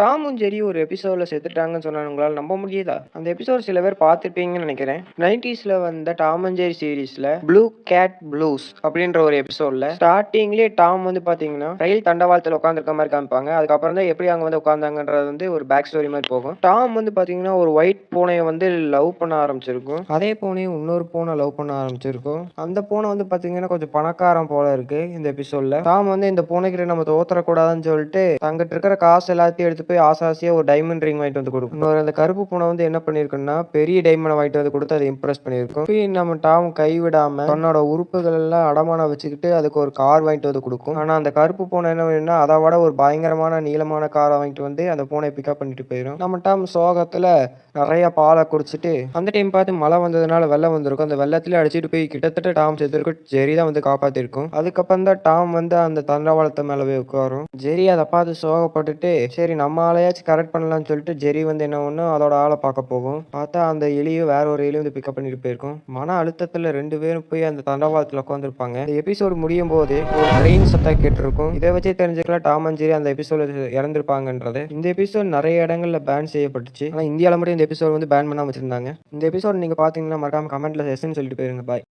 டாமும் Jerry ஒரு எபிசோட்ல செத்துட்டாங்கன்னு சொன்னா உங்களால நம்ப முடியுதா? அந்த எபிசோட் சில பேர் பார்த்திருப்பீங்கன்னு நினைக்கிறேன். 90ஸ்ல வந்த டாம் அண்ட் ஜெர்ரி சீரிஸ்ல ப்ளூ கேட் ப்ளூஸ் அப்படின்ற ஒரு எபிசோட்ல ஸ்டார்டிங்லயே டாம் வந்து பாத்தீங்கன்னா ரயில் தண்டவாளத்துல உட்காந்துருக்க மாதிரி காமிப்பாங்க. அதுக்கப்புறம் தான் எப்படி அங்க வந்து உட்காந்தாங்கன்றது வந்து ஒரு பேக் ஸ்டோரி மாதிரி போகும். டாம் வந்து பாத்தீங்கன்னா ஒரு ஒயிட் பூனையை வந்து லவ் பண்ண ஆரம்பிச்சிருக்கும். அதே பூனையை இன்னொரு பூனை லவ் பண்ண ஆரம்பிச்சிருக்கும். அந்த பூனை வந்து பாத்தீங்கன்னா கொஞ்சம் பணக்காரன் போல இருக்கு. இந்த எபிசோட்ல டாம் வந்து இந்த பூனைக்கிட்ட நம்ம தோத்தரக்கூடாதுன்னு சொல்லிட்டு தங்கிட்ட இருக்கிற காசு எல்லாத்தையும் எடுத்து போய் ஆசாசியா ஒரு டைமண்ட் ரிங் வாங்கிட்டு வந்து கொடுக்கும். இன்னொரு அந்த கருப்பு பூனை வந்து என்ன பண்ணிருக்குன்னா பெரிய டைமண்ட் வாங்கிட்டு வந்து கொடுத்து அதை இம்ப்ரெஸ் பண்ணிருக்கும். நம்ம டாம் கைவிடாம தன்னோட உறுப்புகள் எல்லாம் அடமானம் வச்சுக்கிட்டு அதுக்கு ஒரு கார் வாங்கிட்டு வந்து கொடுக்கும். ஆனா அந்த கருப்பு பூனை என்ன வேணும்னா அதை விட ஒரு பயங்கரமான நீளமான காரை வாங்கிட்டு வந்து அந்த பூனை பிக்கப் பண்ணிட்டு போயிடும். நம்ம டாம் சோகத்துல நிறைய பாலை குடிச்சிட்டு அந்த டைம் பார்த்து மழை வந்ததுனால வெள்ளம் வந்திருக்கும். அந்த வெள்ளத்துல அடிச்சுட்டு போய் கிட்டத்தட்ட டாம் செத்துருக்கும். ஜெரி தான் வந்து காப்பாத்திருக்கும். அதுக்கப்புறம் தான் டாம் வந்து அந்த தண்டவாளத்து மேல போய் உட்காரும். ஜெரி அதை பார்த்து சோகப்பட்டுட்டு சரி நம்ம ஆளையாச்சும் கரெக்ட் பண்ணலாம்னு சொல்லிட்டு ஜெரி வந்து என்ன ஒன்றும் அதோட ஆளை பார்க்க போகும். பார்த்தா அந்த எலியும் வேற ஒரு எலியும் வந்து பிக்கப் பண்ணிட்டு போயிருக்கும். மன அழுத்தத்துல 2 பேரும் போய் அந்த தண்டவாளத்துல உட்காந்துருப்பாங்க. இந்த எபிசோடு முடியும் போது ஒரு ட்ரெயின் சத்தம் கேட்டிருக்கும். இதை வச்சே தெரிஞ்சுக்கலாம் டாம் அண்ட் ஜெரி அந்த எபிசோட இறந்திருப்பாங்கன்றது. இந்த எபிசோட் நிறைய இடங்கள்ல பேன் செய்யப்பட்டுச்சு. ஆனா இந்தியாவில மட்டும் இந்த எபிசோட் வந்து பேன் பண்ணாம வச்சிருந்தாங்க. இந்த எபிசோட் நீங்க பாத்தீங்கன்னா மறக்காம கமெண்ட்ல எஸ்ன்னு சொல்லிட்டு போயிருங்க. பாய்.